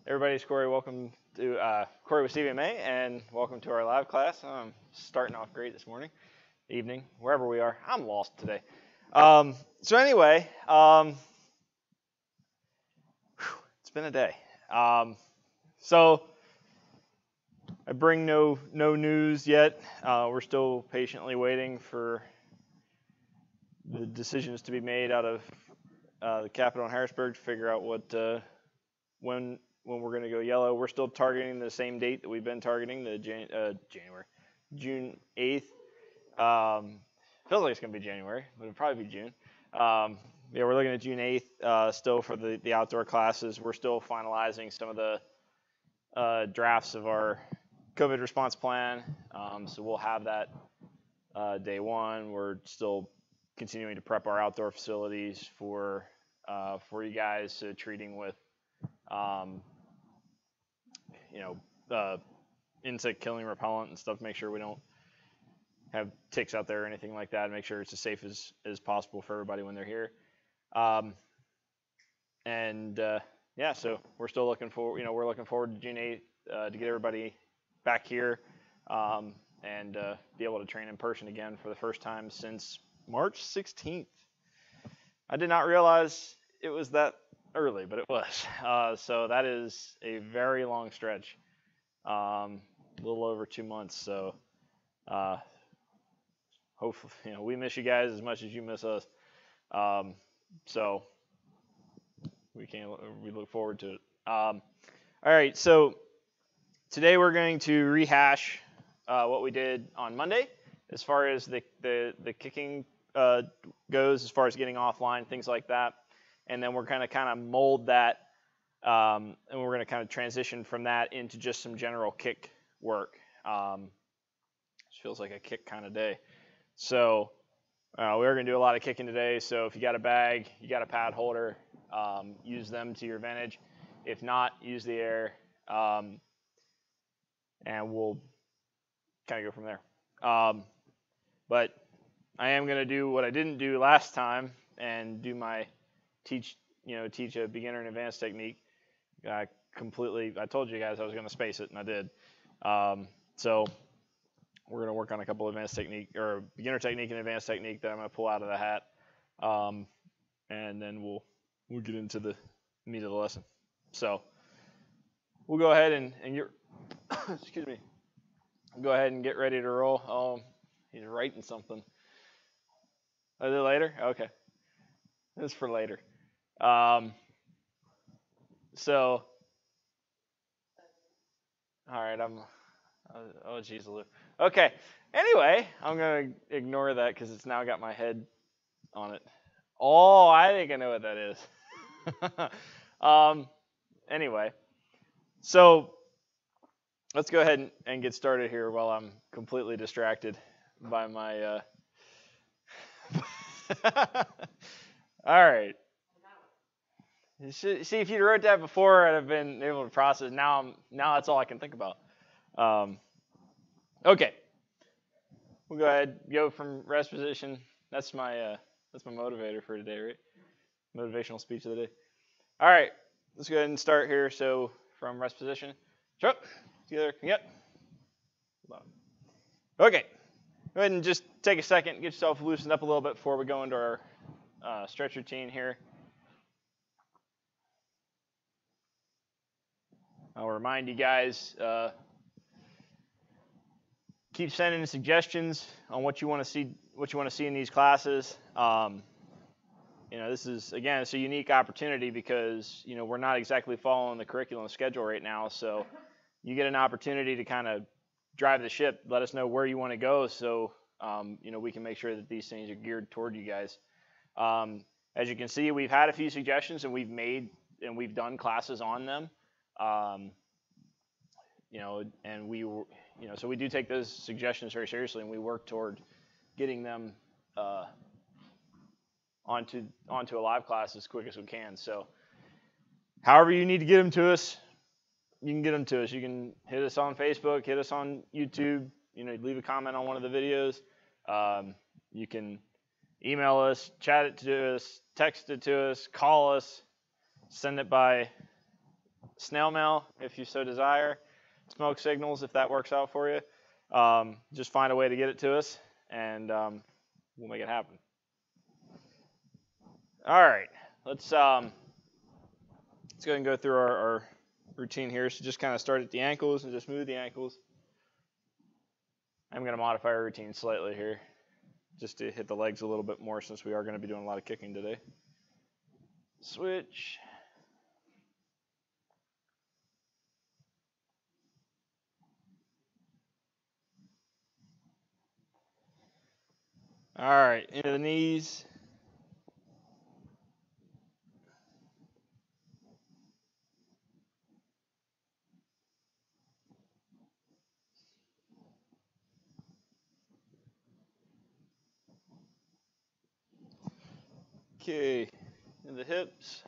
Everybody, it's Corey. Welcome to Corey with CVMA, and welcome to our live class. Starting off great this morning, evening, wherever we are. I'm lost today. So anyway, it's been a day. So I bring no news yet. We're still patiently waiting for the decisions to be made out of the Capitol in Harrisburg to figure out what when we're going to go yellow. We're still targeting the same date that we've been targeting, the June 8th. Feels like it's going to be January, but it'll probably be June. Yeah, we're looking at June 8th still for the outdoor classes. We're still finalizing some of the drafts of our COVID response plan. So we'll have that day one. We're still continuing to prep our outdoor facilities for you guys, treating with insect killing repellent and stuff, make sure we don't have ticks out there or anything like that, and make sure it's as safe as possible for everybody when they're here. Yeah, so we're still looking forward, we're looking forward to June 8th to get everybody back here and be able to train in person again for the first time since March 16th. I did not realize it was that early, but it was. So that is a very long stretch, a little over 2 months. So hopefully, we miss you guys as much as you miss us. So we look forward to it. All right, so today we're going to rehash what we did on Monday as far as the kicking goes, as far as getting offline, things like that. And then we're going to kind of mold that, and we're going to kind of transition from that into just some general kick work. It feels like a kick kind of day. So we're going to do a lot of kicking today. So if you got a bag, you got a pad holder, use them to your advantage. If not, use the air, and we'll kind of go from there. But I am going to do what I didn't do last time and do my teach a beginner and advanced technique. I told you guys I was going to space it, and I did. So we're going to work on a couple of advanced technique, or beginner technique and advanced technique that I'm going to pull out of the hat, and then we'll get into the meat of the lesson. So we'll go ahead and get excuse me. Go ahead and get ready to roll. Oh, he's writing something. Is it later? Okay, this is for later. So, all right, oh geez, Lou. Okay, anyway, I'm going to ignore that because it's now got my head on it. Oh, I think I know what that is. Anyway, so let's go ahead and get started here while I'm completely distracted by my, all right. See, if you wrote that before, I'd have been able to process. Now that's all I can think about. Okay, we'll go ahead, go from rest position. That's my motivator for today, right? Motivational speech of the day. All right, let's go ahead and start here. So from rest position, up, together, yep. Okay, go ahead and just take a second, get yourself loosened up a little bit before we go into our stretch routine here. I'll remind you guys, keep sending suggestions on what you want to see in these classes. This is, again, it's a unique opportunity because we're not exactly following the curriculum schedule right now. So you get an opportunity to kind of drive the ship. Let us know where you want to go, so we can make sure that these things are geared toward you guys. As you can see, we've had a few suggestions, and we've done classes on them. So we do take those suggestions very seriously, and we work toward getting them onto a live class as quick as we can. So however you need to get them to us, you can get them to us. You can hit us on Facebook, hit us on YouTube, leave a comment on one of the videos. You can email us, chat it to us, text it to us, call us, send it by snail mail if you so desire, smoke signals if that works out for you. Just find a way to get it to us, and we'll make it happen. All right, let's go ahead and go through our routine here. So just kind of start at the ankles and just move the ankles. I'm going to modify our routine slightly here, just to hit the legs a little bit more since we are going to be doing a lot of kicking today. Switch. All right, into the knees. Okay, into the hips.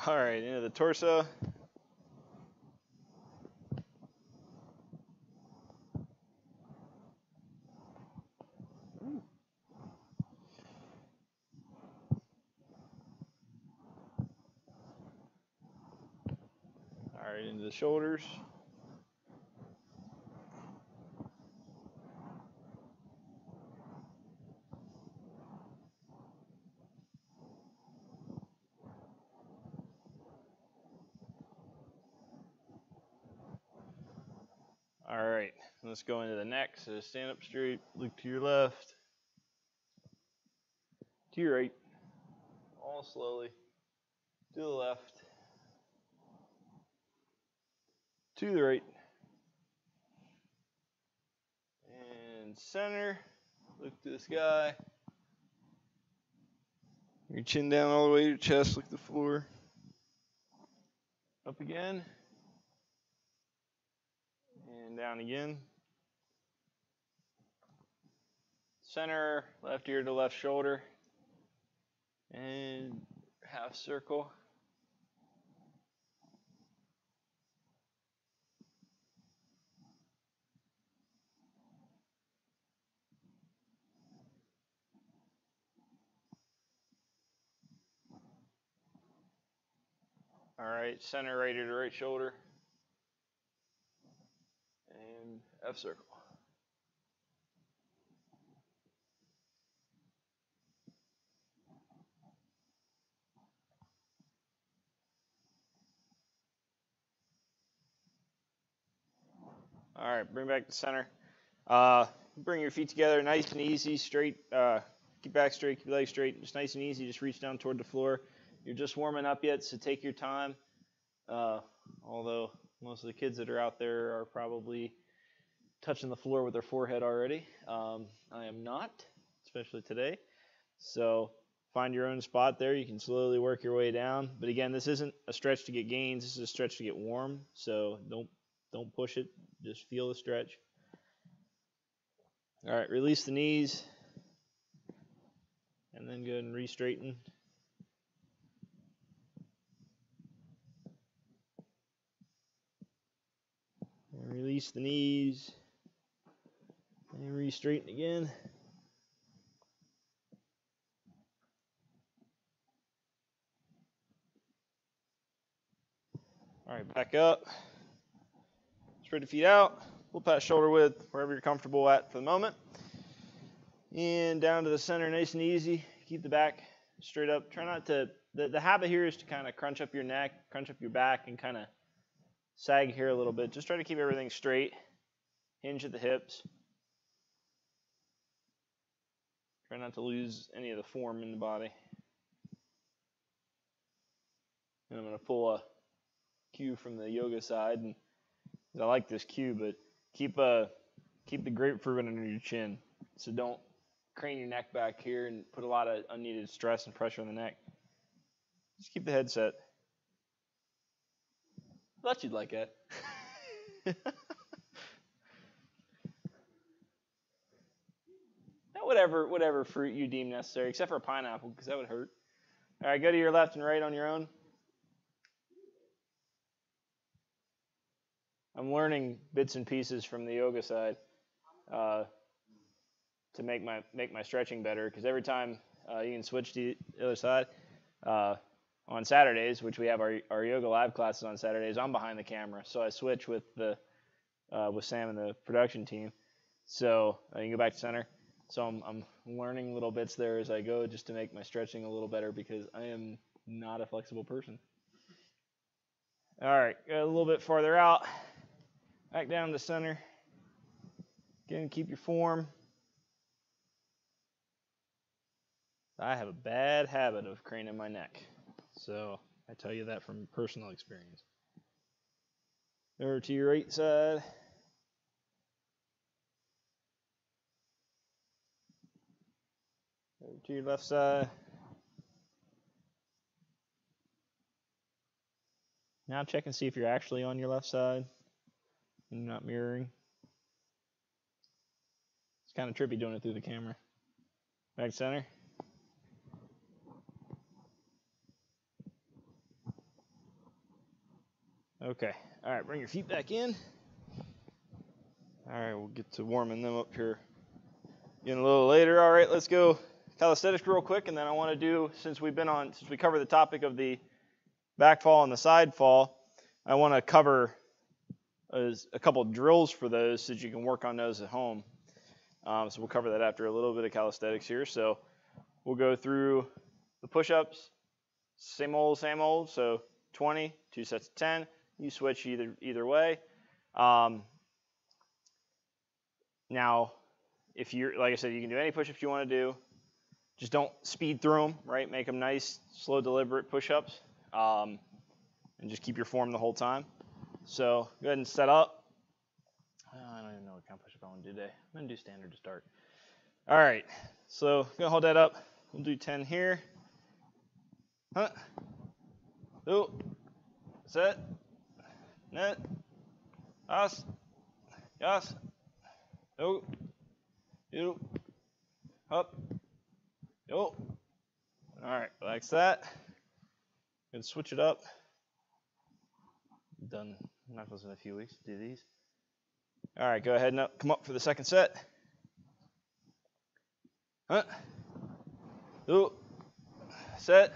All right, into the torso. All right, into the shoulders. All right, let's go into the neck. So stand up straight, look to your left, to your right, all slowly, to the left, to the right, and center, look to the sky, your chin down all the way to your chest, look at the floor, up again, and down again. Center, left ear to left shoulder, and half circle. All right, center right ear to right shoulder, and F circle. All right, bring back the center. Bring your feet together, nice and easy, straight. Keep back straight, keep your legs straight. Just nice and easy. Just reach down toward the floor. You're just warming up yet, so take your time. Although most of the kids that are out there are probably touching the floor with their forehead already. I am not, especially today. So find your own spot there. You can slowly work your way down. But again, this isn't a stretch to get gains. This is a stretch to get warm. So don't push it. Just feel the stretch. All right, release the knees. And then go ahead and re-straighten. And release the knees. And re-straighten again. All right, back up. Spread the feet out. Pull past shoulder width, wherever you're comfortable at for the moment. And down to the center, nice and easy. Keep the back straight up. Try not to, the habit here is to kind of crunch up your neck, crunch up your back, and kind of sag here a little bit. Just try to keep everything straight. Hinge at the hips. Try not to lose any of the form in the body. And I'm going to pull a cue from the yoga side. And I like this cue, but keep the grapefruit under your chin. So don't crane your neck back here and put a lot of unneeded stress and pressure on the neck. Just keep the head set. Thought you'd like that. Whatever fruit you deem necessary, except for a pineapple, because that would hurt. All right, go to your left and right on your own. I'm learning bits and pieces from the yoga side to make my stretching better. Because every time you can switch to the other side on Saturdays, which we have our yoga live classes on Saturdays, I'm behind the camera, so I switch with Sam and the production team. So you can go back to center. So I'm learning little bits there as I go, just to make my stretching a little better, because I am not a flexible person. All right, go a little bit farther out, back down to center. Again, keep your form. I have a bad habit of craning my neck, so I tell you that from personal experience. Over to your right side. Over to your left side. Now check and see if you're actually on your left side and you're not mirroring. It's kind of trippy doing it through the camera. Back center. Okay. All right, bring your feet back in. All right, we'll get to warming them up here again a little later. All right, let's go calisthenics real quick, and then I want to do, since we covered the topic of the back fall and the side fall, I want to cover a couple drills for those so that you can work on those at home. So we'll cover that after a little bit of calisthenics here. So we'll go through the push-ups, same old, so 20, 2 sets of 10. You switch either way. Now, if you're, like I said, you can do any push-ups you want to do. Just don't speed through them, right? Make them nice, slow, deliberate push-ups. And just keep your form the whole time. So go ahead and set up. I don't even know what kind of push-up I want to do today. I'm going to do standard to start. All right, so I'm going to hold that up. We'll do 10 here. Do. Set. Net. As. Yas. Do. You. Up. Yo. All right, relax that. Good, switch it up. Done knuckles in a few weeks to do these. All right, go ahead and come up for the second set. Do. Set.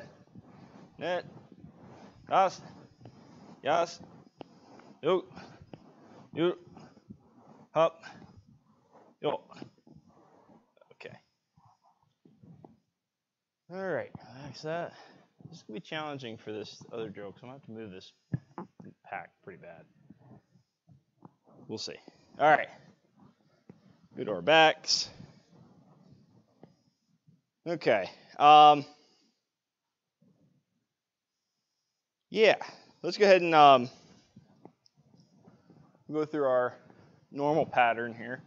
Net. As. Yas. Yo. You. Up. Yo. Okay. All right, relax that. This is going to be challenging for this other drill because I'm going to have to move this pack pretty bad. We'll see. All right. Go to our backs. Okay. Yeah. Let's go ahead and go through our normal pattern here.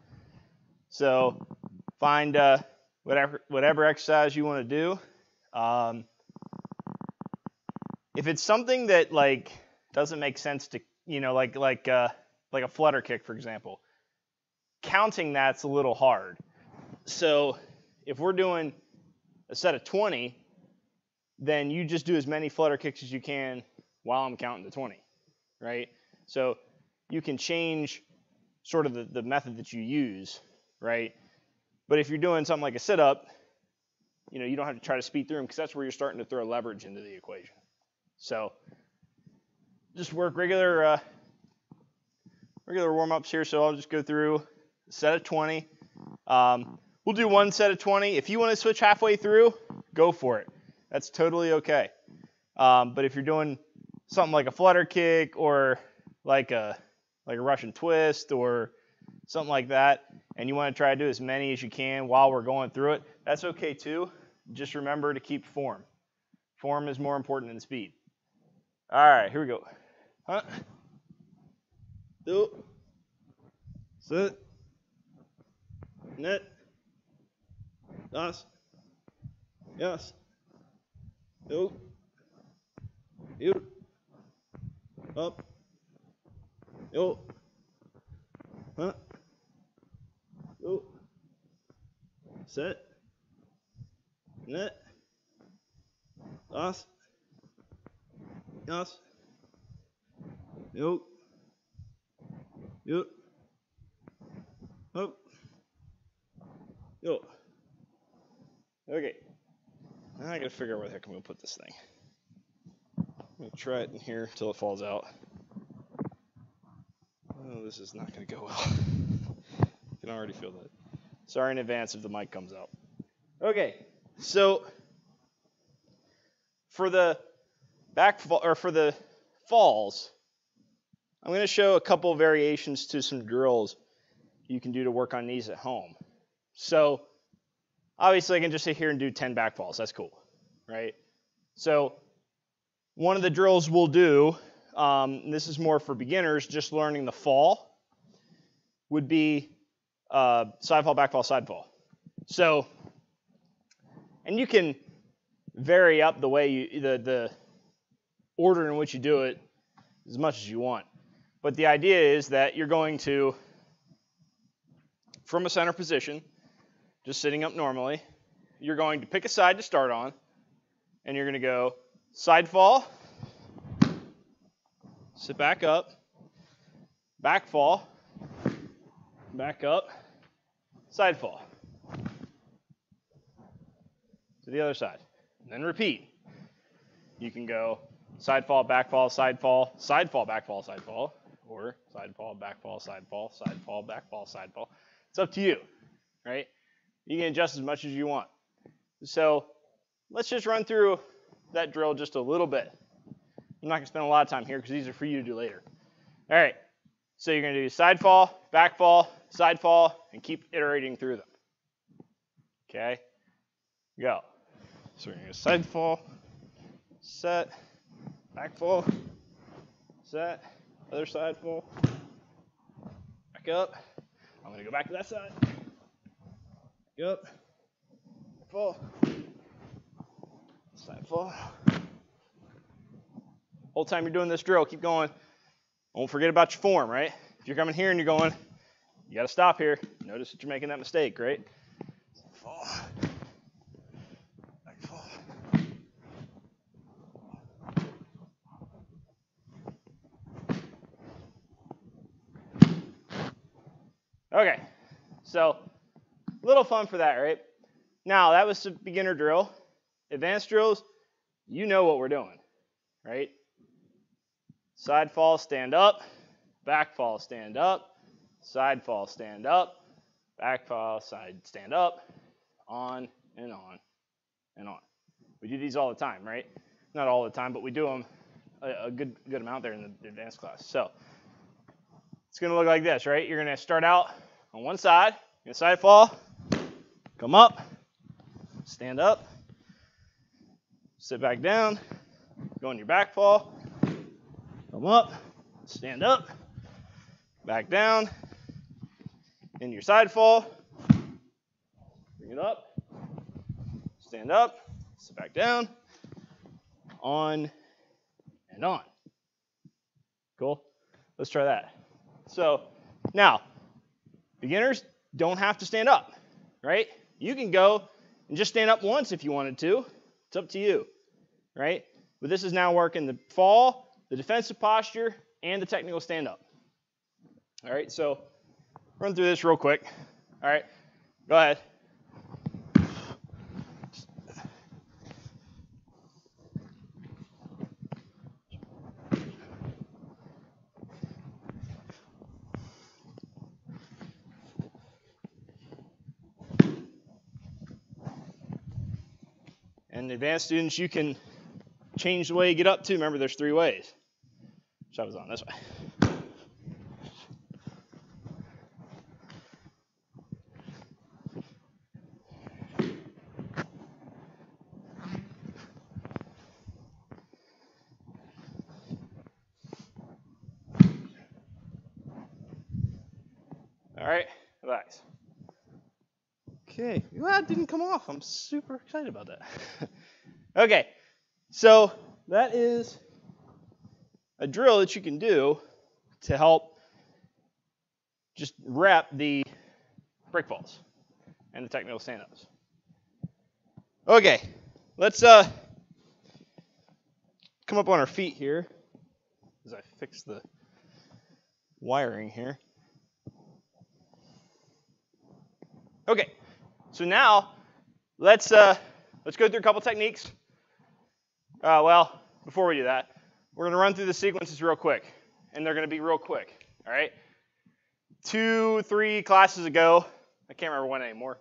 So find whatever exercise you want to do. If it's something that like doesn't make sense to, like a flutter kick, for example, counting that's a little hard. So if we're doing a set of 20, then you just do as many flutter kicks as you can while I'm counting to 20, right? So you can change sort of the method that you use, right? But if you're doing something like a sit-up, you don't have to try to speed through them because that's where you're starting to throw leverage into the equation. So just work regular warm-ups here. So I'll just go through a set of 20. We'll do one set of 20. If you want to switch halfway through, go for it. That's totally okay. But if you're doing something like a flutter kick or like a Russian twist or something like that, and you want to try to do as many as you can while we're going through it, that's okay too. Just remember to keep form. Form is more important than speed. All right, here we go. Do. Sit. Net. Das. Yes. Do. You. Up. Yo. Do. Set. Net. Das. Yes. Yo. Yup. Up. Yo. Okay. Now I gotta figure out where the heck I'm gonna put this thing. I'm gonna try it in here until it falls out. Oh, this is not gonna go well. I can already feel that. Sorry in advance if the mic comes out. Okay, so for the for the falls, I'm going to show a couple of variations to some drills you can do to work on these at home. So obviously I can just sit here and do 10 back falls. That's cool, right? So one of the drills we'll do, this is more for beginners, just learning the fall, would be side fall, back fall, side fall. So, and you can vary up the way the order in which you do it as much as you want. But the idea is that you're going to, from a center position, just sitting up normally, you're going to pick a side to start on, and you're going to go side fall, sit back up, back fall, back up, side fall. To the other side. And then repeat. You can go side fall, back fall, side fall, back fall, side fall, or side fall, back fall, side fall, back fall, side fall. It's up to you, right? You can adjust as much as you want. So let's just run through that drill just a little bit. I'm not going to spend a lot of time here because these are for you to do later. All right, so you're going to do side fall, side fall, and keep iterating through them. Okay, go. So we're going to go side fall, set, back fall, set, other side fall, back up. I'm going to go back to that side. Back up, fall, side fall. Whole time you're doing this drill, keep going. Don't forget about your form, right? If you're coming here and you're going, you got to stop here. Notice that you're making that mistake, right? Fall. Back fall. Okay, so little fun for that, right? Now, that was a beginner drill. Advanced drills, you know what we're doing, right? Side fall, stand up. Back fall, stand up. Side fall, stand up. Back fall, side, stand up. On and on and on. We do these all the time, right? Not all the time, but we do them a good amount there in the advanced class. So it's going to look like this, right? You're going to start out on one side. You're going to side fall. Come up. Stand up. Sit back down. Go in your back fall. Come up. Stand up. Back down. In your side fall. Bring it up. Stand up. Sit back down. On and on. Cool? Let's try that. So now, beginners don't have to stand up, right? You can go and just stand up once if you wanted to. It's up to you, right? But this is now working the fall, the defensive posture, and the technical stand-up. All right, so run through this real quick. All right, go ahead. And advanced students, you can change the way you get up too. Remember, there's 3 ways. Which I was on this way. All right, relax. Okay, well, that didn't come off. I'm super excited about that. Okay, so that is a drill that you can do to help just rep the break falls and the technical stand-ups. Okay, let's come up on our feet here as I fix the wiring here. Okay, so now let's go through a couple techniques. Well, before we do that, we're going to run through the sequences real quick, and they're going to be real quick. All right. 2-3 classes ago, I can't remember when anymore,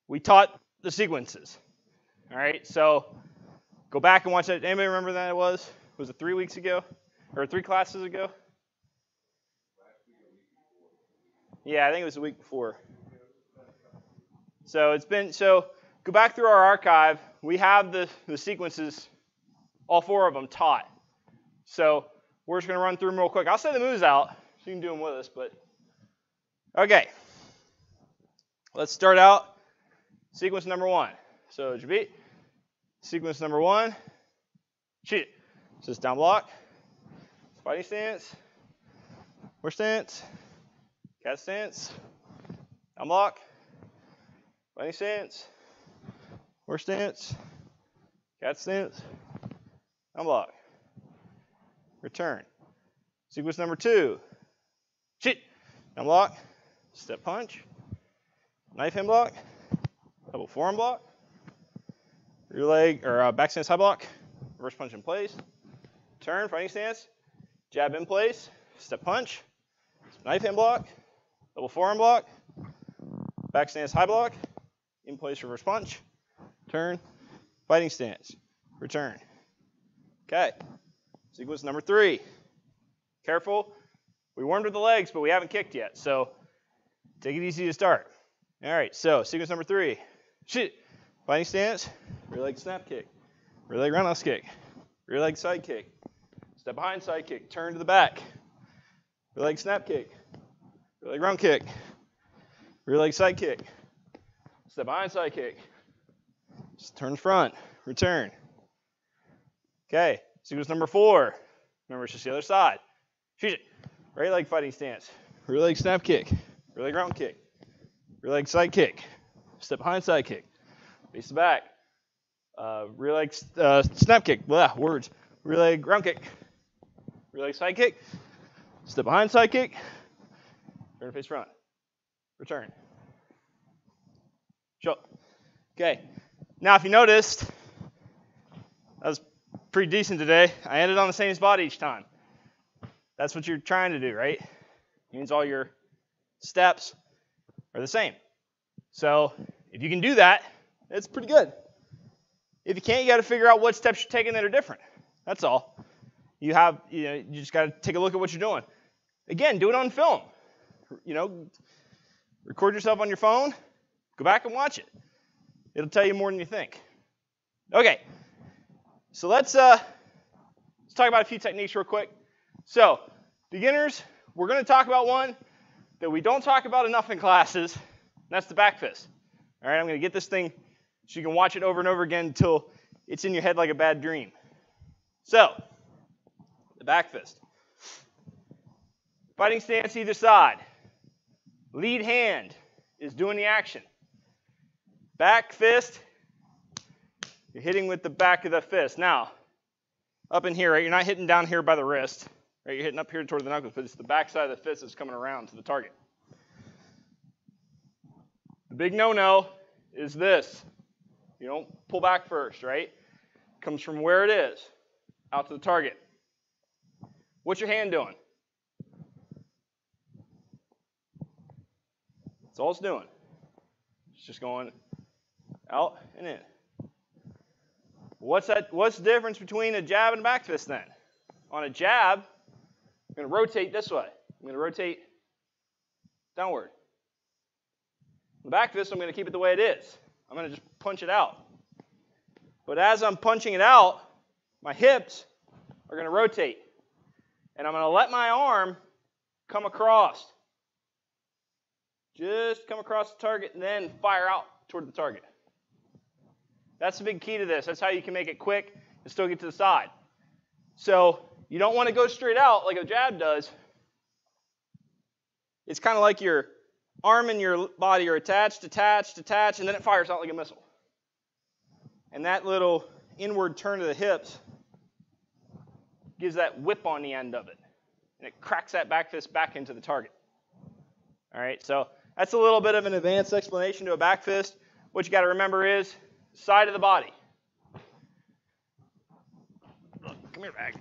we taught the sequences. All right, so go back and watch that. Anybody remember when that was? Was it 3 weeks ago? Or 3 classes ago? Yeah, I think it was the week before. So go back through our archive. We have the sequences, all 4 of them taught. So we're just going to run through them real quick. I'll say the moves out so you can do them with us. But okay, let's start out sequence number 1. So Jabit, sequence number 1, shoot it. So it's down block, fighting stance, horse stance, cat stance, down block, fighting stance, horse stance, cat stance, down block, return. Sequence number 2, shoot, down block, step punch, knife hand block, double forearm block, rear leg or back stance high block, reverse punch in place, turn, fighting stance, jab in place, step punch, knife hand block, double forearm block, back stance high block, in place reverse punch, turn, fighting stance, return. Okay, sequence number 3. Careful, we warmed with the legs, but we haven't kicked yet, so take it easy to start. All right, so sequence number 3. Shoot, fighting stance, rear leg snap kick, rear leg roundhouse kick, rear leg side kick, step behind side kick, turn to the back, rear leg snap kick, rear leg round kick, rear leg side kick, step behind side kick, just turn front, return. Okay, sequence number 4. Remember, it's just the other side. Shoot it, right leg fighting stance, rear leg snap kick, rear leg round kick, rear leg side kick, step behind side kick, face the back, rear leg snap kick, blah, words, rear leg round kick, rear leg side kick, step behind side kick, turn face front, return. Show. Okay, now if you noticed, that was pretty decent today. I ended on the same spot each time. That's what you're trying to do, right? It means all your steps are the same. So if you can do that, it's pretty good. If you can't, you got to figure out what steps you're taking that are different. That's all. You just got to take a look at what you're doing. Again, do it on film. Record yourself on your phone. Go back and watch it. It'll tell you more than you think. Okay, so let's talk about a few techniques real quick. So, beginners, we're going to talk about one that we don't talk about enough in classes, and that's the back fist. All right, I'm going to get this thing so you can watch it over and over again until it's in your head like a bad dream. So, the back fist. Fighting stance either side. Lead hand is doing the action. Back fist, you're hitting with the back of the fist. Now, up in here, right, you're not hitting down here by the wrist. Right, you're hitting up here toward the knuckles, but it's the back side of the fist that's coming around to the target. The big no-no is this. You don't pull back first, right? It comes from where it is, out to the target. What's your hand doing? That's all it's doing. It's just going out and in. What's the difference between a jab and a back fist then? On a jab, I'm going to rotate this way. I'm going to rotate downward. The back fist, I'm going to keep it the way it is. I'm going to just punch it out. But as I'm punching it out, my hips are going to rotate. And I'm going to let my arm come across. Just come across the target and then fire out toward the target. That's the big key to this. That's how you can make it quick and still get to the side. So you don't want to go straight out like a jab does. It's kind of like your arm and your body are attached, and then it fires out like a missile. And that little inward turn of the hips gives that whip on the end of it. And it cracks that back fist back into the target. All right, so That's a little bit of an advanced explanation to a back fist. What you got to remember is side of the body. Look, come here, back.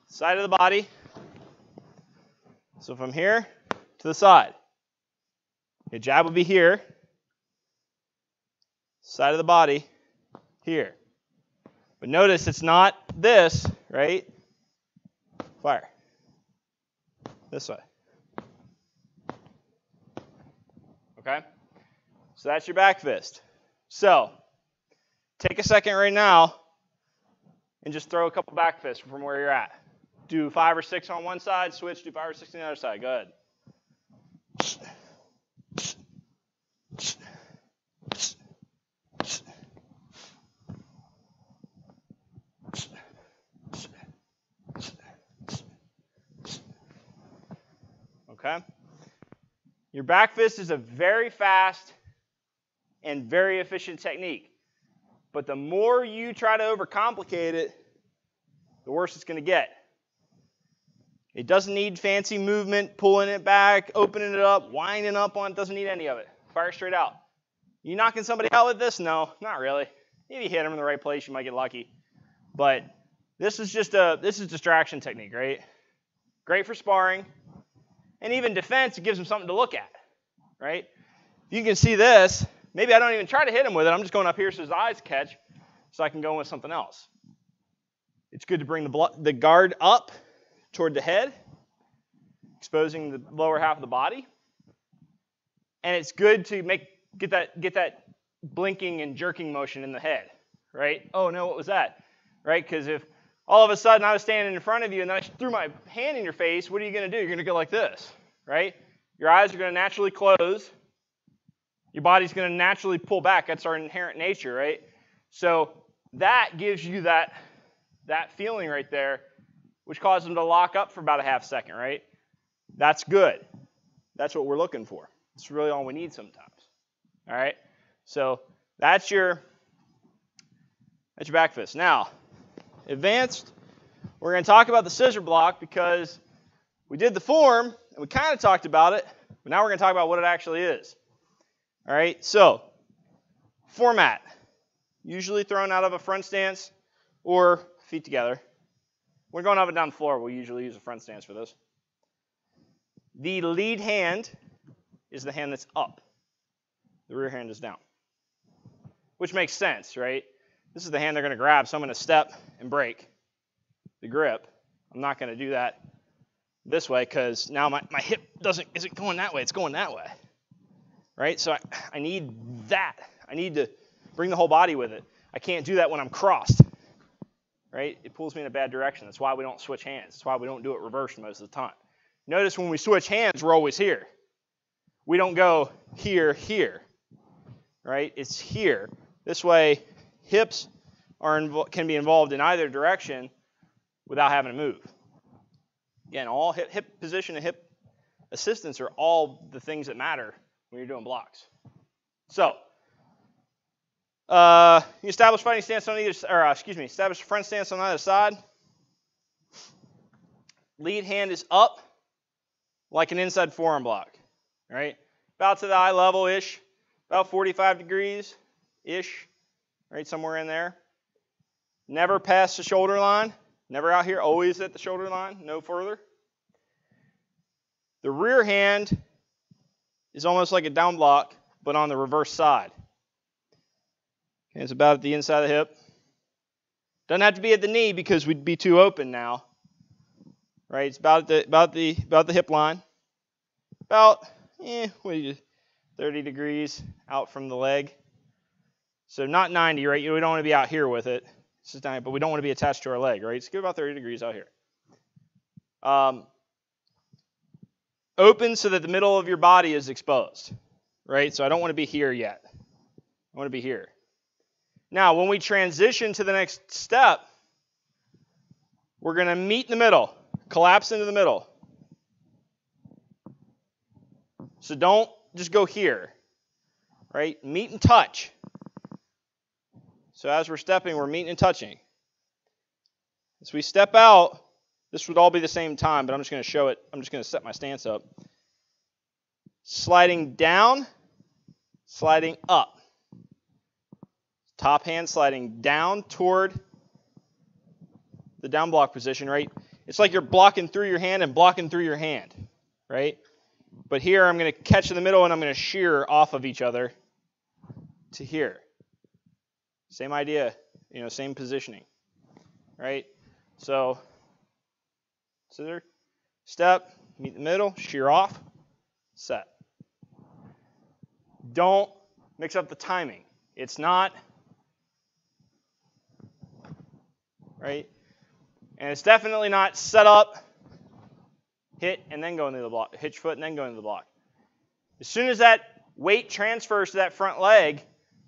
Side of the body. So from here to the side. Your jab would be here. Side of the body here. But notice it's not this, right? Fire. This way. Okay? So that's your back fist. So, take a second right now and just throw a couple back fists from where you're at. Do 5 or 6 on one side, switch, do 5 or 6 on the other side. Go ahead. Okay? Your back fist is a very fast and very efficient technique. But the more you try to overcomplicate it, the worse it's going to get. It doesn't need fancy movement, pulling it back, opening it up, winding up on it. Doesn't need any of it. Fire straight out. You knocking somebody out with this? No, not really. If you hit them in the right place, you might get lucky. But this is distraction technique, right? Great for sparring. And even defense, it gives them something to look at, right? You can see this. Maybe I don't even try to hit him with it. I'm just going up here so his eyes catch so I can go with something else. It's good to bring the guard up toward the head, exposing the lower half of the body. And it's good to get that blinking and jerking motion in the head, right? Oh, no, what was that? Right? Because if all of a sudden I was standing in front of you and then I threw my hand in your face, what are you going to do? You're going to go like this, right? Your eyes are going to naturally close. Your body's going to naturally pull back. That's our inherent nature, right? So that gives you that feeling right there, which causes them to lock up for about a half second, right? That's good. That's what we're looking for. It's really all we need sometimes. All right? So that's your back fist. Now, advanced, we're going to talk about the scissor block because we did the form and we kind of talked about it, but now we're going to talk about what it actually is. All right? So, format, usually thrown out of a front stance or feet together. We're going up and down the floor. We'll usually use a front stance for this. The lead hand is the hand that's up. The rear hand is down. Which makes sense, right? This is the hand they're going to grab, so I'm going to step and break the grip. I'm not going to do that this way because now my hip isn't going that way. It's going that way. Right? So I need that. I need to bring the whole body with it. I can't do that when I'm crossed. Right? It pulls me in a bad direction. That's why we don't switch hands. That's why we don't do it reversed most of the time. Notice when we switch hands, we're always here. We don't go here, here. Right? It's here. This way, hips can be involved in either direction without having to move. Again, all hip position and hip assistance are all the things that matter when you're doing blocks. So, you establish fighting stance on establish a front stance on either side. Lead hand is up like an inside forearm block, right? About to the eye level-ish, about 45 degrees-ish, right, somewhere in there. Never past the shoulder line, never out here, always at the shoulder line, no further. The rear hand is almost like a down block, but on the reverse side. Okay, it's about at the inside of the hip. Doesn't have to be at the knee because we'd be too open now. Right? It's about the hip line. About 30 degrees out from the leg. So not 90, right? We don't want to be out here with it. This is 90, but we don't want to be attached to our leg, right? So give about 30 degrees out here. Open so that the middle of your body is exposed, right? So I don't want to be here yet. I want to be here. Now, when we transition to the next step, we're going to meet in the middle, collapse into the middle. So don't just go here, right? Meet and touch. So as we're stepping, we're meeting and touching. As we step out, this would all be the same time, but I'm just going to show it. I'm just going to set my stance up. sliding down, sliding up. Top hand sliding down toward the down block position, right? It's like you're blocking through your hand and blocking through your hand, right? But here I'm going to catch in the middle and I'm going to shear off of each other to here. Same idea, same positioning, right? So, scissor, step, meet the middle, shear off, set. Don't mix up the timing. It's not, right? And it's definitely not set up, hit, and then go into the block. Hitch foot and then go into the block. As soon as that weight transfers to that front leg,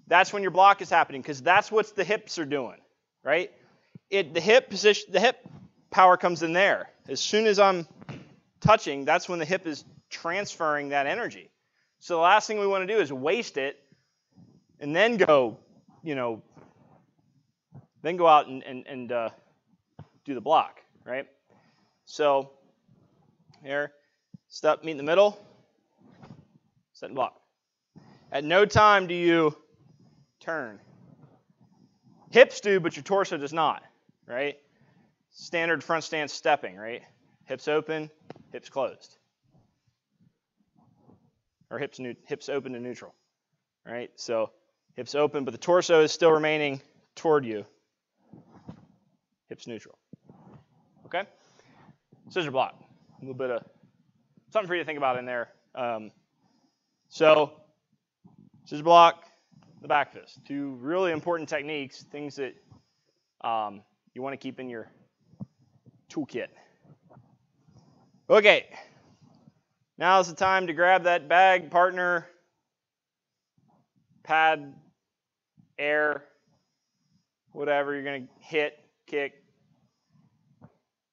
that's when your block is happening, because that's what the hips are doing, right? The hip position, the hip power comes in there. As soon as I'm touching, that's when the hip is transferring that energy. So the last thing we want to do is waste it and then go, then go out and do the block, right? So here, step, meet in the middle, set and block. At no time do you turn. Hips do, but your torso does not, right? Standard front stance stepping, right? Hips open, hips closed. Or hips open to neutral, right? So hips open, but the torso is still remaining toward you. Hips neutral. Okay? Scissor block. A little bit of something for you to think about in there. So scissor block, the back fist. Two really important techniques, things that you want to keep in your toolkit. Okay. Now's the time to grab that bag, partner, pad, air, whatever you're going to hit, kick,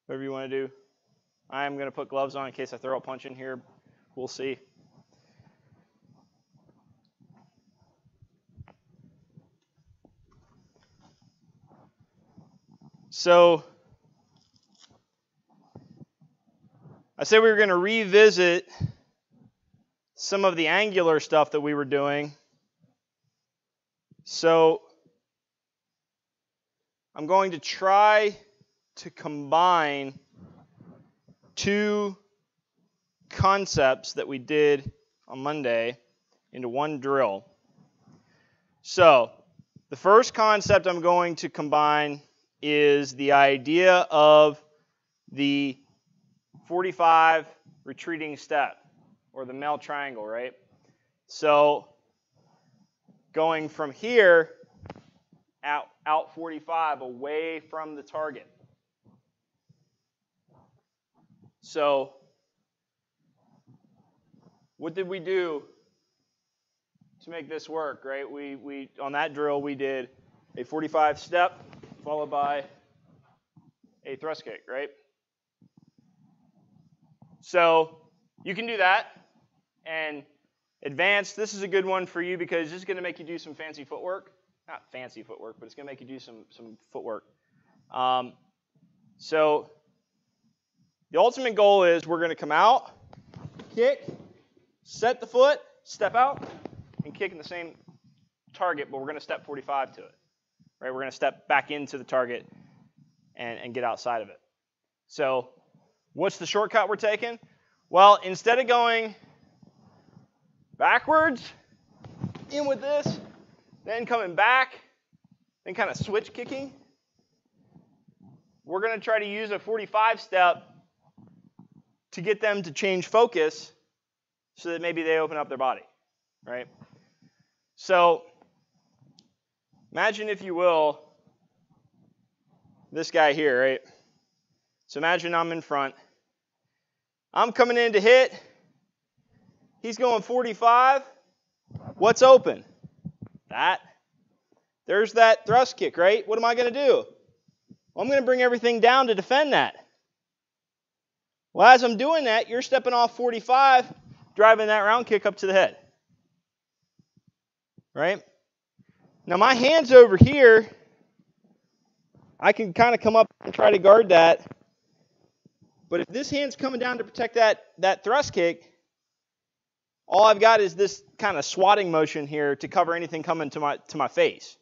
whatever you want to do. I'm going to put gloves on in case I throw a punch in here. We'll see. So I said we were going to revisit some of the angular stuff that we were doing. So I'm going to try to combine two concepts that we did on Monday into one drill. So the first concept I'm going to combine is the idea of the 45 retreating step, or the male triangle, right? So going from here out 45 away from the target. So what did we do to make this work, right? We on that drill we did a 45 step followed by a thrust kick, right? So you can do that. And advanced, this is a good one for you because this is going to make you do some fancy footwork. Not fancy footwork, but it's going to make you do some footwork. So the ultimate goal is we're going to come out, kick, set the foot, step out, and kick in the same target, but we're going to step 45 to it. Right? We're going to step back into the target and get outside of it. So what's the shortcut we're taking? Well, instead of going backwards, in with this, then coming back, then kind of switch kicking, we're going to try to use a 45 step to get them to change focus so that maybe they open up their body, right? So imagine, if you will, this guy here, right? So imagine I'm in front. I'm coming in to hit. He's going 45. What's open? That. There's that thrust kick, right? What am I going to do? Well, I'm going to bring everything down to defend that. Well, as I'm doing that, you're stepping off 45, driving that round kick up to the head. Right? Now my hand's over here. I can kind of come up and try to guard that. But if this hand's coming down to protect that thrust kick, all I've got is this kind of swatting motion here to cover anything coming to my face.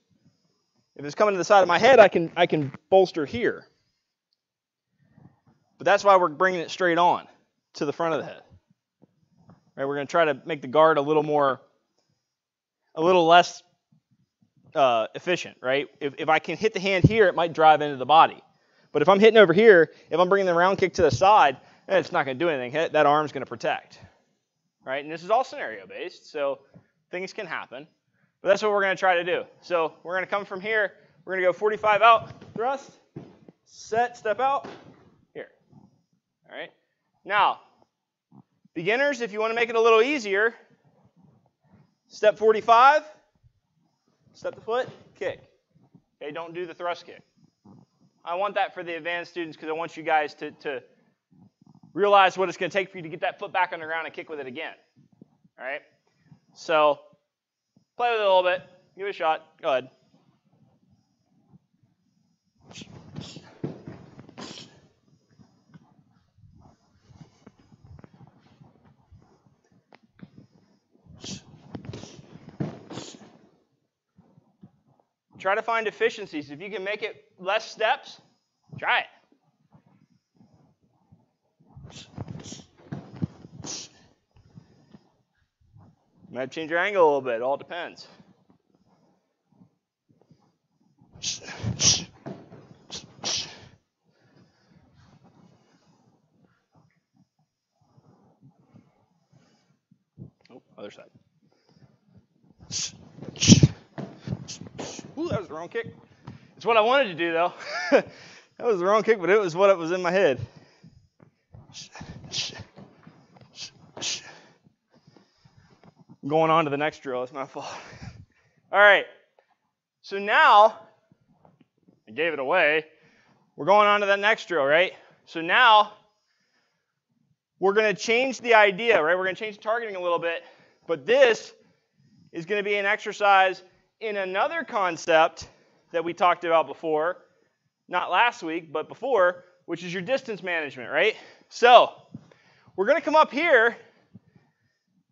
If it's coming to the side of my head, I can bolster here. But that's why we're bringing it straight on to the front of the head. Right? We're going to try to make the guard a little less efficient, right? If I can hit the hand here, it might drive into the body. But if I'm hitting over here, if I'm bringing the round kick to the side, it's not going to do anything. That arm's going to protect, right? And this is all scenario-based, so things can happen. But that's what we're going to try to do. So we're going to come from here. We're going to go 45 out, thrust, set, step out, here. All right? Now, beginners, if you want to make it a little easier, step 45, step the foot, kick. Okay, don't do the thrust kick. I want that for the advanced students because I want you guys to realize what it's going to take for you to get that foot back on the ground and kick with it again. All right? So play with it a little bit. Give it a shot. Go ahead. Try to find efficiencies. If you can make it less steps, try it. You might change your angle a little bit. It all depends. Oh, other side. Ooh, that was the wrong kick. It's what I wanted to do, though. That was the wrong kick, but it was what was in my head. I'm going on to the next drill. It's my fault. All right. So now, I gave it away. We're going on to that next drill, right? So now, we're going to change the idea, right? We're going to change the targeting a little bit. But this is going to be an exercise in another concept that we talked about before, not last week, but before, which is your distance management, right? So we're going to come up here.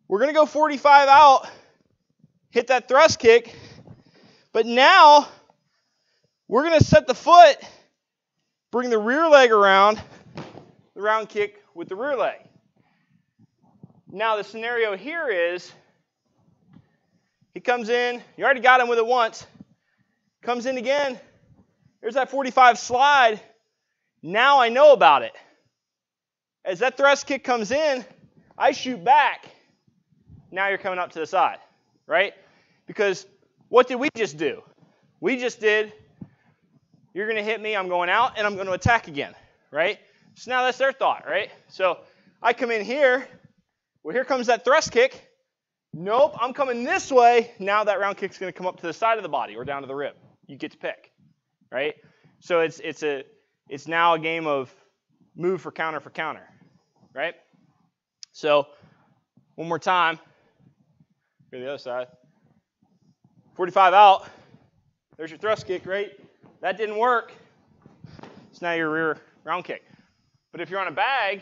We're going to go 45 out, hit that thrust kick. But now we're going to set the foot, bring the rear leg around, the round kick with the rear leg. Now the scenario here is he comes in, you already got him with it once, comes in again, there's that 45 slide, now I know about it. As that thrust kick comes in, I shoot back, now you're coming up to the side, right? Because what did we just do? We just did, you're going to hit me, I'm going out, and I'm going to attack again, right? So now that's their thought, right? So I come in here, well, here comes that thrust kick. Nope, I'm coming this way. Now that round kick's going to come up to the side of the body or down to the rib. You get to pick, right? So it's now a game of move for counter, right? So one more time. Go to the other side. 45 out. There's your thrust kick, right? That didn't work. So now your rear round kick. But if you're on a bag,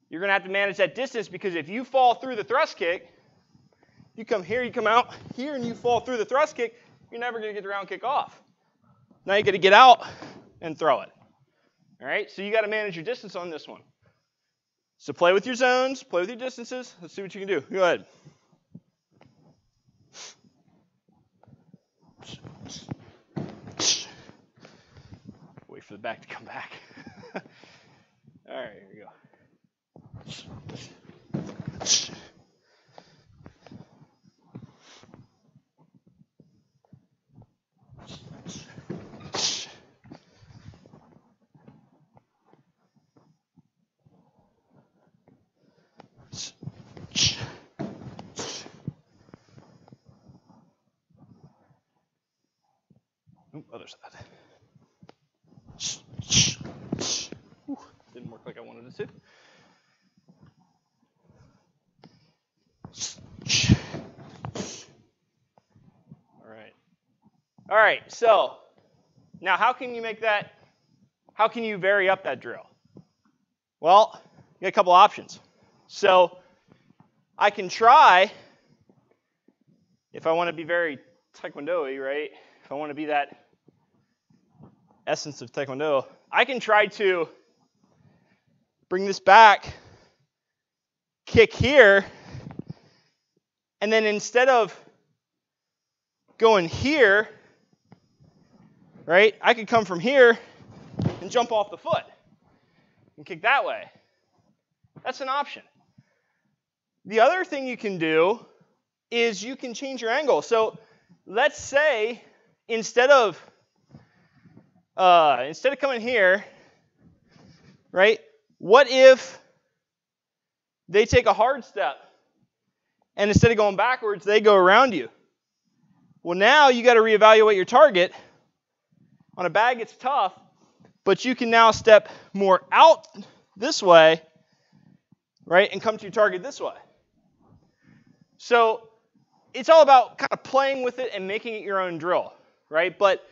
you're going to have to manage that distance because if you fall through the thrust kick, you come here, you come out here, and you fall through the thrust kick, you're never going to get the round kick off. Now you got to get out and throw it. All right? So you got to manage your distance on this one. So play with your zones, play with your distances. Let's see what you can do. Go ahead. Wait for the back to come back. All right, here we go. Other side. Didn't work like I wanted it to. All right, so now how can you make that, how can you vary up that drill? Well, you got a couple options. So I can try, if I want to be very Taekwondo-y, right? If I want to be that essence of Taekwondo, I can try to bring this back, kick here, and then instead of going here, right, I could come from here and jump off the foot and kick that way. That's an option. The other thing you can do is you can change your angle. So let's say instead of coming here, right, what if they take a hard step and instead of going backwards, they go around you? Well, now you got to reevaluate your target. On a bag, it's tough, but you can now step more out this way, right, and come to your target this way. So it's all about kind of playing with it and making it your own drill, right? But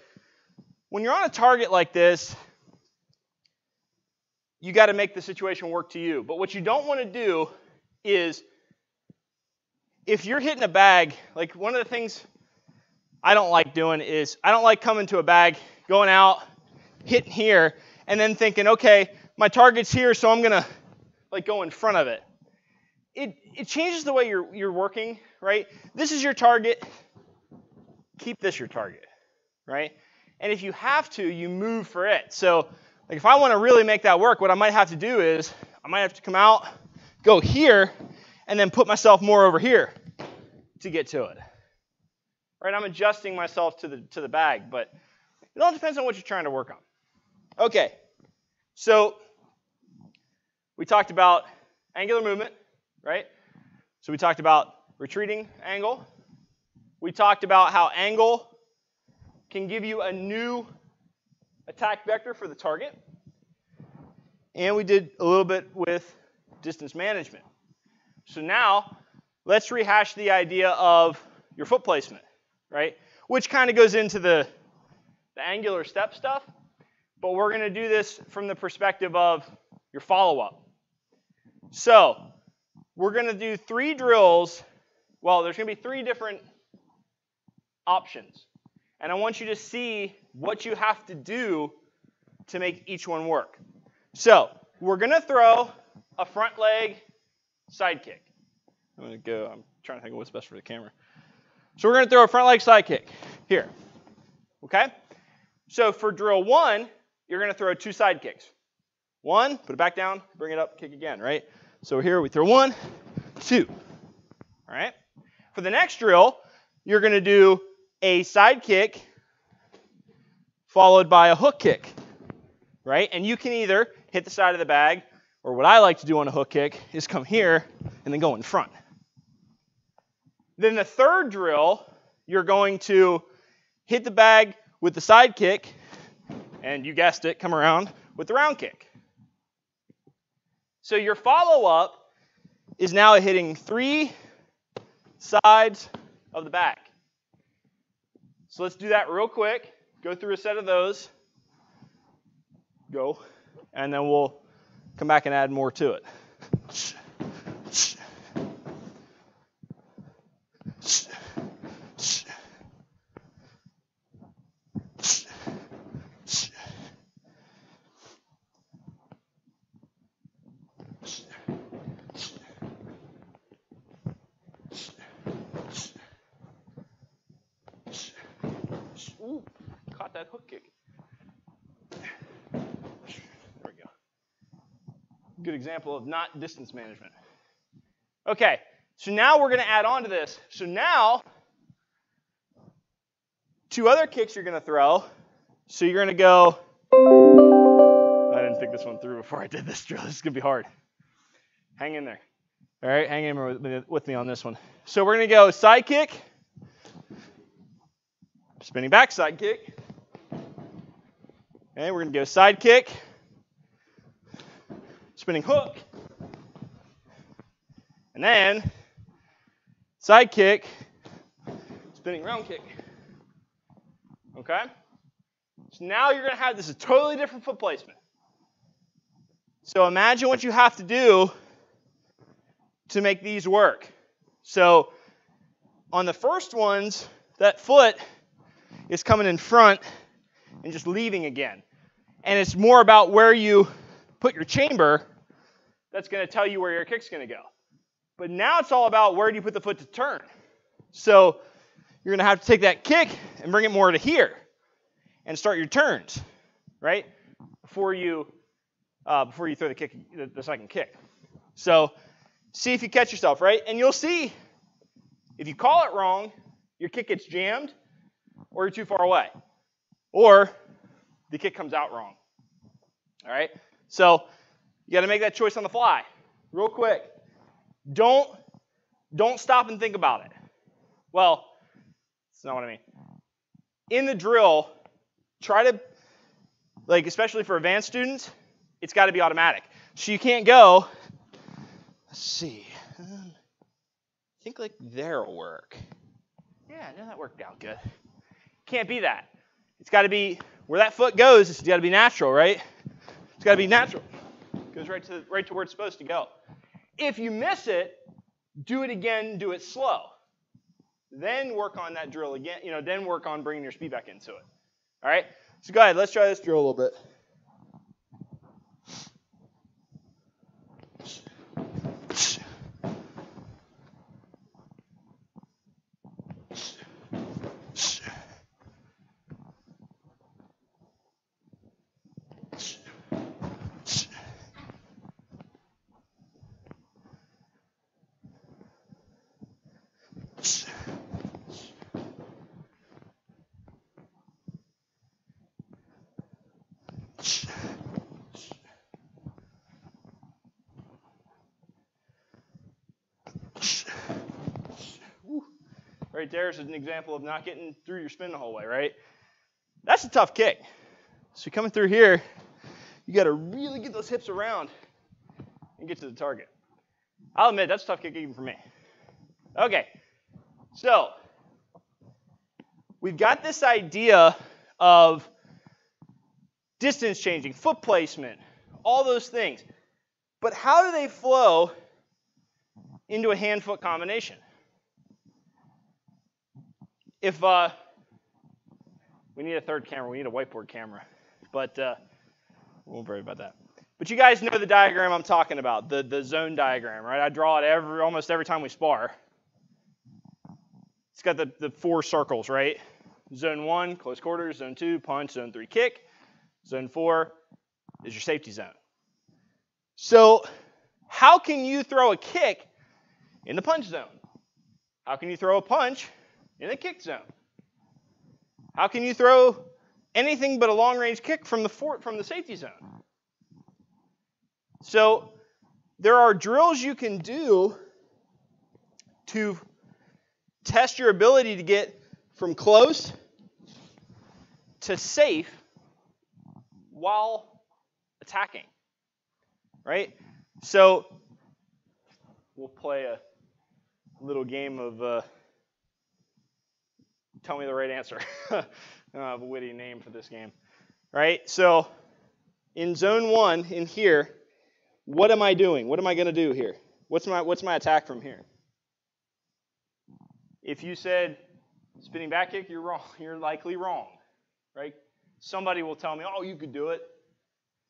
when you're on a target like this, you got to make the situation work to you. But what you don't want to do is, if you're hitting a bag, like one of the things I don't like doing is I don't like coming to a bag, going out, hitting here, and then thinking, okay, my target's here, so I'm going to like go in front of it. It changes the way you're working, right? This is your target. Keep this your target, right? And if you have to, you move for it. So like if I want to really make that work, what I might have to do is I might have to come out, go here, and then put myself more over here to get to it. Right? I'm adjusting myself to the bag, but it all depends on what you're trying to work on. Okay, so we talked about angular movement, right? So we talked about retreating angle. We talked about how angle can give you a new attack vector for the target. And we did a little bit with distance management. So now let's rehash the idea of your foot placement, right? Which kind of goes into the angular step stuff, but we're going to do this from the perspective of your follow-up. So we're going to do 3 drills. Well, there's going to be 3 different options. And I want you to see what you have to do to make each one work. So we're going to throw a front leg side kick. I'm trying to think of what's best for the camera. So we're going to throw a front leg side kick here. Okay? So for drill 1, you're going to throw 2 side kicks. 1, put it back down, bring it up, kick again, right? So here we throw 1, 2. All right? For the next drill, you're going to do a side kick followed by a hook kick, right? And you can either hit the side of the bag, or what I like to do on a hook kick is come here and then go in front. Then the third drill, you're going to hit the bag with the side kick, and you guessed it, come around with the round kick. So your follow-up is now hitting 3 sides of the bag. So let's do that real quick. Go through a set of those. Go. And then we'll come back and add more to it. Ooh, caught that hook kick. There we go. Good example of not distance management. Okay, so now we're going to add on to this. So now, 2 other kicks you're going to throw. So you're going to go, I didn't think this one through before I did this drill. This is going to be hard. Hang in there. All right, hang in with me on this one. So we're going to go side kick, spinning back side kick. Okay, we're going to go side kick, spinning hook, and then side kick, spinning round kick. Okay? So now you're going to have this is a totally different foot placement. So imagine what you have to do to make these work. So on the first ones, that foot is coming in front and just leaving again. And it's more about where you put your chamber that's going to tell you where your kick's going to go. But now it's all about where do you put the foot to turn. So you're going to have to take that kick and bring it more to here and start your turns, right? Before you throw the kick, the second kick. So see if you catch yourself, right? And you'll see if you call it wrong, your kick gets jammed, or you're too far away, or the kick comes out wrong. All right? So you got to make that choice on the fly, real quick. Don't stop and think about it. Well, that's not what I mean. In the drill, try to, like, especially for advanced students, it's got to be automatic. So you can't go, let's see, I think like there'll work. Yeah, no, that worked out good. Can't be that. It's got to be, where that foot goes, it's got to be natural, right? It's got to be natural. It goes right to where it's supposed to go. If you miss it, do it again, do it slow. Then work on that drill again, then work on bringing your speed back into it. All right? So go ahead, let's try this drill a little bit. Right there's an example of not getting through your spin the whole way, right? That's a tough kick. So coming through here, you got to really get those hips around and get to the target. I'll admit, that's a tough kick even for me. Okay, so we've got this idea of distance changing, foot placement, all those things. But how do they flow into a hand-foot combination? If we need a third camera, we need a whiteboard camera, but we won't worry about that. But you guys know the diagram I'm talking about, the zone diagram, right? I draw it almost every time we spar. It's got the 4 circles, right? Zone 1, close quarters. Zone 2, punch. Zone 3, kick. Zone 4 is your safety zone. So how can you throw a kick in the punch zone? How can you throw a punch in the kick zone? How can you throw anything but a long-range kick from the safety zone? So there are drills you can do to test your ability to get from close to safe while attacking, right? So we'll play a little game of tell me the right answer. I don't have a witty name for this game, right? So in zone 1, in here, what am I doing? What am I going to do here? What's my attack from here? If you said spinning back kick, you're wrong. You're likely wrong, right? Somebody will tell me, oh, you could do it.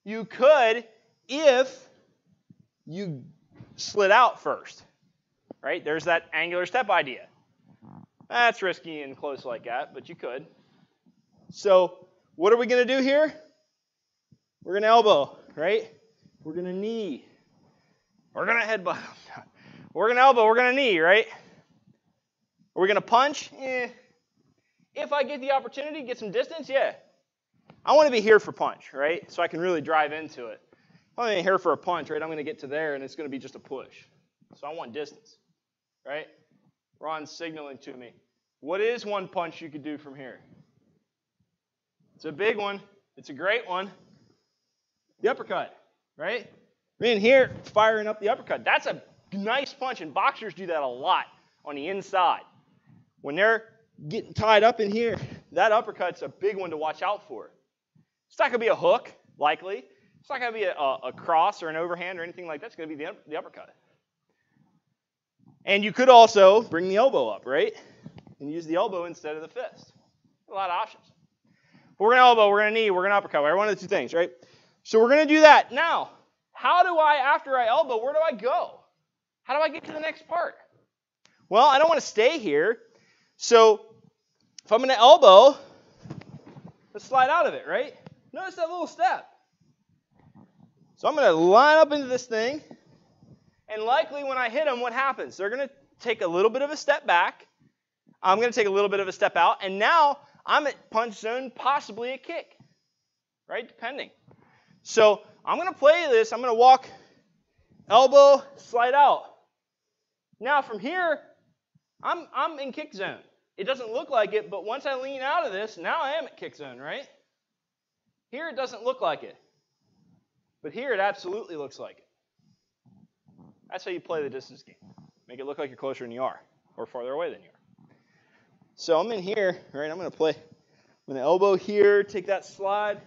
You could if you slid out first, right? There's that angular step idea. That's risky and close like that, but you could. So what are we going to do here? We're going to elbow, right? We're going to knee. We're going to headbutt. We're going to elbow. We're going to knee, right? Are we going to punch? If I get the opportunity to get some distance, yeah. I want to be here for punch, right? So I can really drive into it. If I'm here for a punch, right, I'm going to get to there, and it's going to be just a push. So I want distance, right? Ron's signaling to me. What is one punch you could do from here? It's a big one. It's a great one. The uppercut, right? In here, firing up the uppercut. That's a nice punch, and boxers do that a lot on the inside. When they're getting tied up in here, that uppercut's a big one to watch out for. It's not going to be a hook, likely. It's not going to be a cross or an overhand or anything like that. It's going to be the uppercut. And you could also bring the elbow up, right? And use the elbow instead of the fist. A lot of options. But we're going to elbow, we're going to knee, we're going to uppercut, right? One of the two things, right? So we're going to do that. Now, how do I, after I elbow, where do I go? How do I get to the next part? Well, I don't want to stay here. So if I'm going to elbow, let's slide out of it, right? Notice that little step. So I'm going to line up into this thing. And likely when I hit them, what happens? They're going to take a little bit of a step back. I'm going to take a little bit of a step out. And now I'm at punch zone, possibly a kick, right? Depending. So I'm going to play this. I'm going to walk, elbow, slide out. Now from here, I'm in kick zone. It doesn't look like it, but once I lean out of this, now I am at kick zone, right? Here it doesn't look like it. But here it absolutely looks like it. That's how you play the distance game. Make it look like you're closer than you are, or farther away than you are. So I'm in here, right? I'm going to elbow here, take that slide,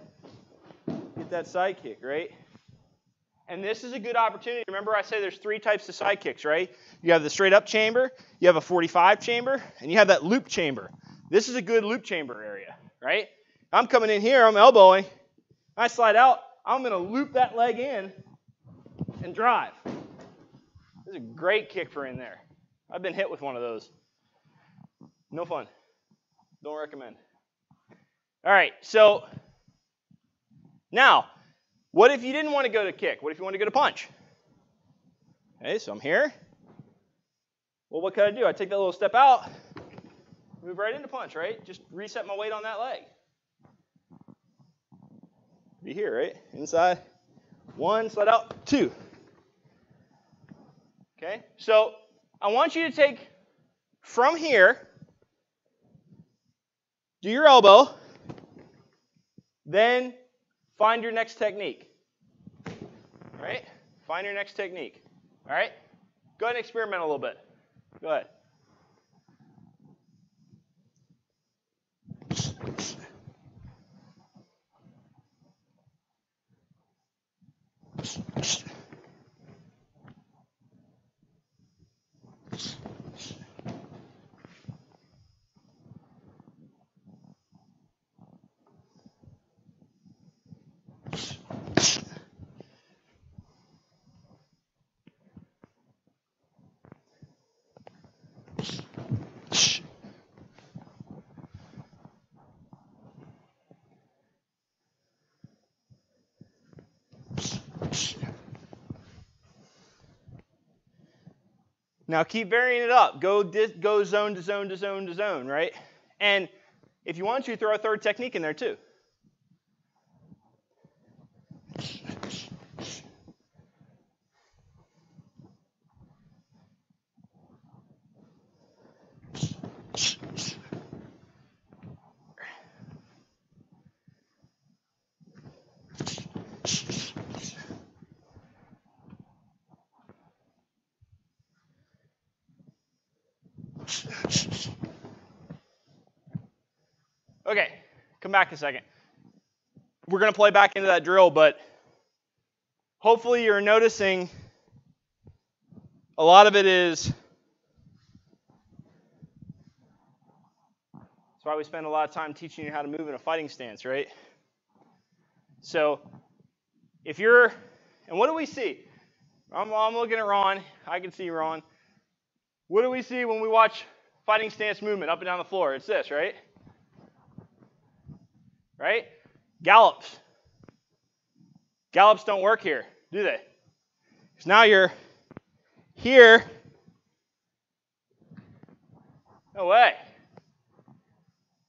get that side kick, right? And this is a good opportunity. Remember I say there's 3 types of side kicks, right? You have the straight up chamber, you have a 45 chamber, and you have that loop chamber. This is a good loop chamber area, right? I'm coming in here, I'm elbowing, I slide out, I'm going to loop that leg in and drive. This is a great kick for in there. I've been hit with one of those. No fun. Don't recommend. All right, so now, what if you didn't want to go to kick? What if you want to go to punch? Okay, so I'm here. Well, what could I do? I take that little step out, move right into punch, right? Just reset my weight on that leg. Be here, right? Inside. 1, slide out, 2. Okay, so I want you to take from here, do your elbow, then find your next technique. All right? Find your next technique. All right? Go ahead and experiment a little bit. Go ahead. Now keep varying it up. Go zone to zone to zone to zone, right? And if you want to, throw a third technique in there too. Okay, come back a second. We're going to play back into that drill, but hopefully you're noticing a lot of it is, that's why we spend a lot of time teaching you how to move in a fighting stance, right? So if you're, and what do we see? I'm looking at Ron. I can see Ron. What do we see when we watch fighting stance movement up and down the floor? It's this, right? Right? Gallops. Gallops don't work here, do they? Because now you're here. No way.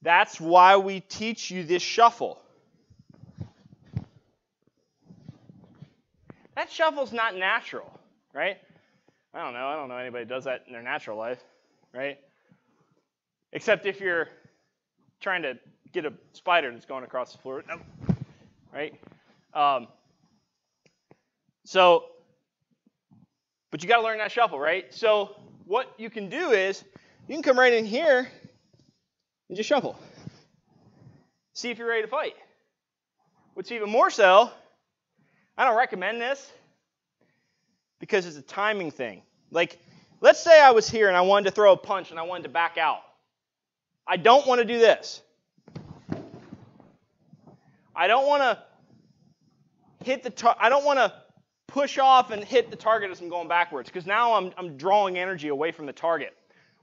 That's why we teach you this shuffle. That shuffle's not natural, right? I don't know anybody does that in their natural life, right? Except if you're trying to get a spider that's going across the floor, right? But you got to learn that shuffle, right? So what you can do is you can come right in here and just shuffle. See if you're ready to fight. What's even more so, I don't recommend this because it's a timing thing. Like let's say I was here and I wanted to throw a punch and I wanted to back out. I don't want to do this. I don't want to hit the I don't want to push off and hit the target as I'm going backwards, because now I'm drawing energy away from the target.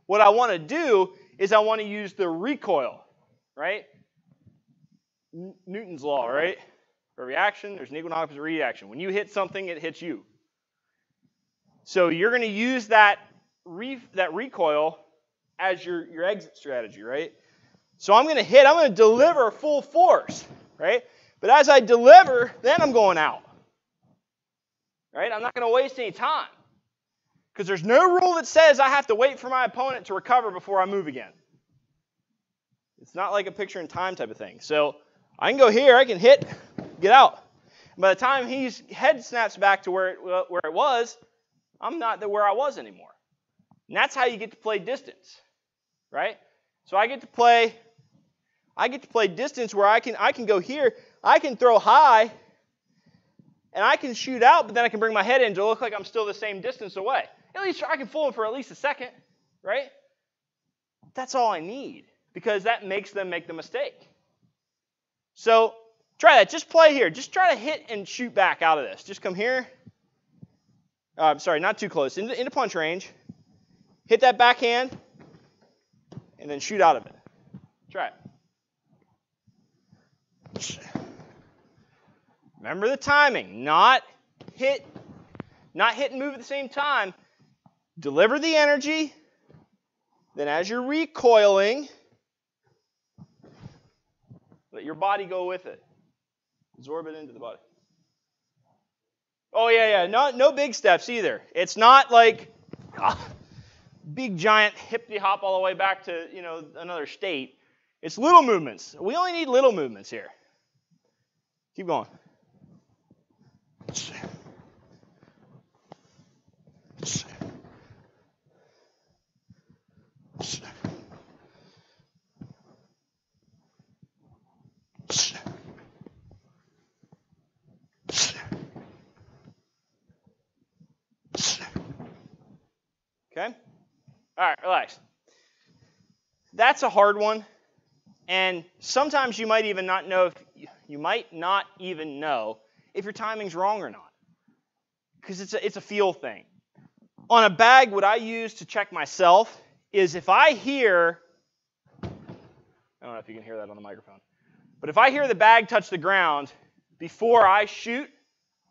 What I want to do is I want to use the recoil, right? Newton's law, right? For reaction, there's an equal and opposite reaction. When you hit something, it hits you. So you're going to use that recoil as your exit strategy, right? So I'm going to deliver full force, right? But as I deliver, then I'm going out, right? I'm not going to waste any time, because there's no rule that says I have to wait for my opponent to recover before I move again. It's not like a picture in time type of thing. So I can go here, I can hit, get out. By the time his head snaps back to where it was, I'm not where I was anymore. And that's how you get to play distance, right? So I get to play distance where I can go here, I can throw high, and I can shoot out, but then I can bring my head in to look like I'm still the same distance away. At least I can fool him for at least a second, right? That's all I need, because that makes them make the mistake. So try that. Just play here. Just try to hit and shoot back out of this. Just come here. Sorry, not too close. Into punch range. Hit that backhand, and then shoot out of it. Try it. Remember the timing. Not hit and move at the same time. Deliver the energy. Then as you're recoiling, let your body go with it. Absorb it into the body. Oh, yeah. No big steps either. It's not like big, giant hippity-hop all the way back to, another state. It's little movements. We only need little movements here. Keep going. Okay? All right, relax. That's a hard one, and sometimes you might not even know if your timing's wrong or not, because it's a feel thing. On a bag, what I use to check myself is if I hear, I don't know if you can hear that on the microphone, but if I hear the bag touch the ground before I shoot,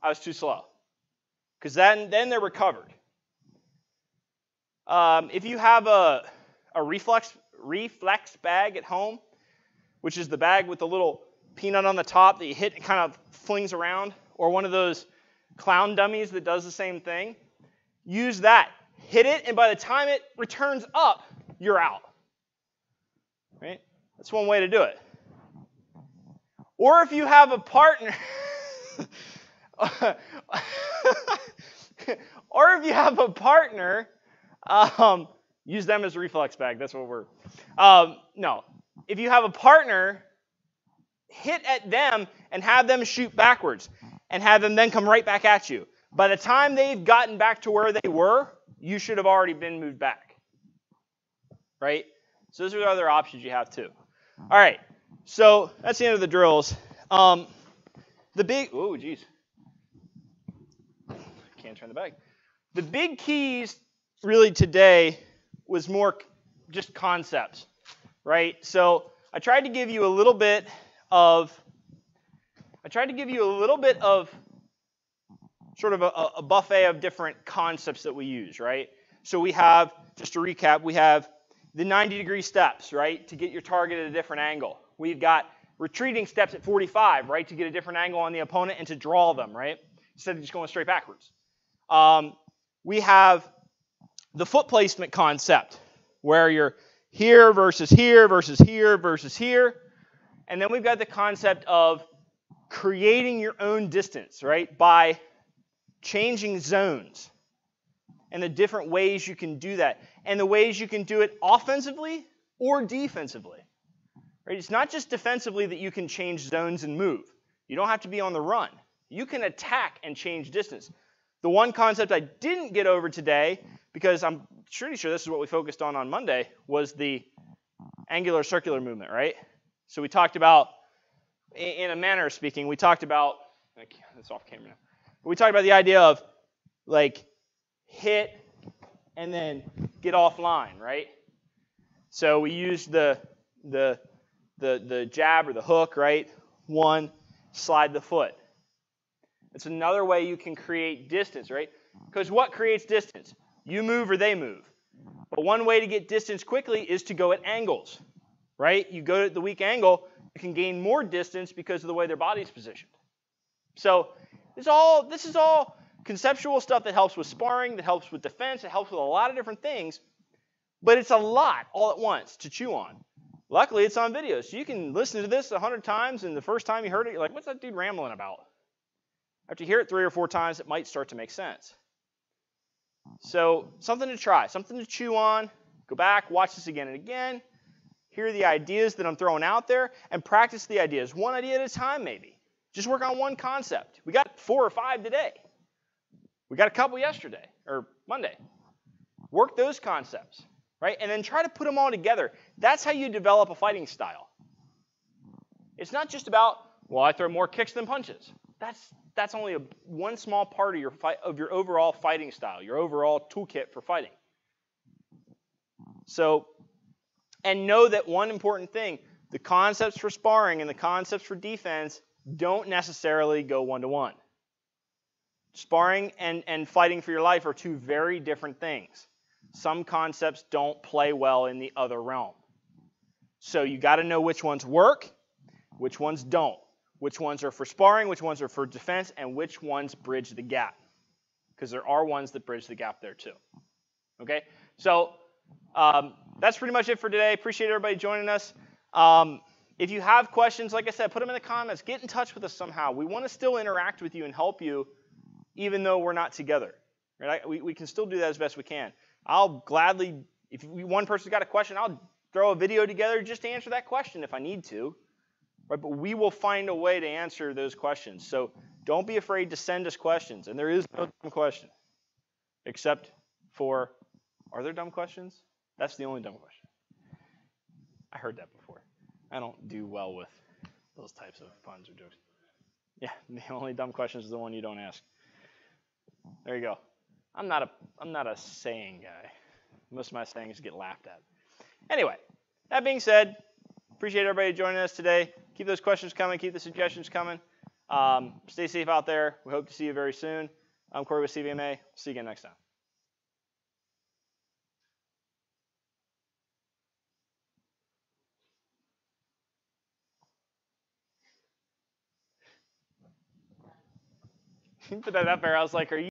I was too slow, because then they're recovered. If you have a reflex bag at home, which is the bag with the little peanut on the top that you hit and kind of flings around, or one of those clown dummies that does the same thing, use that. Hit it, and by the time it returns up, you're out. Right? That's one way to do it. Or if you have a partner, use them as a reflex bag. That's what we're. No, if you have a partner, hit at them and have them shoot backwards, and have them then come right back at you. By the time they've gotten back to where they were, you should have already been moved back. Right? So those are the other options you have too. All right. So that's the end of the drills. Can't turn the bag. The big keys really today was more just concepts, right? So I tried to give you a little bit of sort of a buffet of different concepts that we use, right? So we have, just to recap, we have the 90-degree steps, right, to get your target at a different angle. We've got retreating steps at 45, right, to get a different angle on the opponent and to draw them, right, instead of just going straight backwards. We have the foot placement concept, where you're here versus here versus here versus here. And then we've got the concept of creating your own distance, right, by changing zones and the different ways you can do that, and the ways you can do it offensively or defensively. Right? It's not just defensively that you can change zones and move. You don't have to be on the run. You can attack and change distance. The one concept I didn't get over today, because I'm pretty sure this is what we focused on Monday, was the angular circular movement, right? So we talked about, in a manner of speaking, we talked about, it's off camera now. We talked about the idea of like hit and then get offline, right? So we used the jab or the hook, right? One, slide the foot. It's another way you can create distance, right? Because what creates distance? You move or they move. But one way to get distance quickly is to go at angles, right? You go at the weak angle, you can gain more distance because of the way their body's positioned. So this is all conceptual stuff that helps with sparring, that helps with defense, it helps with a lot of different things, but it's a lot all at once to chew on. Luckily, it's on video, so you can listen to this 100 times, and the first time you heard it, you're like, what's that dude rambling about? After you hear it 3 or 4 times, it might start to make sense. So something to try, something to chew on. Go back, watch this again and again. Hear the ideas that I'm throwing out there, and practice the ideas, one idea at a time maybe. Just work on one concept. We got 4 or 5 today. We got a couple yesterday, or Monday. Work those concepts, right? And then try to put them all together. That's how you develop a fighting style. It's not just about, well, I throw more kicks than punches. That's only one small part of your overall fighting style, your overall toolkit for fighting. So, and know that one important thing, the concepts for sparring and the concepts for defense don't necessarily go one-to-one. Sparring and fighting for your life are 2 very different things. Some concepts don't play well in the other realm. So you got to know which ones work, which ones don't. Which ones are for sparring, which ones are for defense, and which ones bridge the gap. Because there are ones that bridge the gap there too. Okay? So that's pretty much it for today. Appreciate everybody joining us. If you have questions, like I said, put them in the comments. Get in touch with us somehow. We want to still interact with you and help you even though we're not together. Right? We can still do that as best we can. I'll gladly, if one person's got a question, I'll throw a video together just to answer that question if I need to. Right, but we will find a way to answer those questions. So don't be afraid to send us questions. And there is no dumb question. Except for, are there dumb questions? That's the only dumb question. I heard that before. I don't do well with those types of puns or jokes. Yeah, the only dumb question is the one you don't ask. There you go. I'm not a saying guy. Most of my sayings get laughed at. Anyway, that being said, appreciate everybody joining us today. Keep those questions coming. Keep the suggestions coming. Stay safe out there. We hope to see you very soon. I'm Corey with CVMA. See you again next time. Put that up there. I was like, are you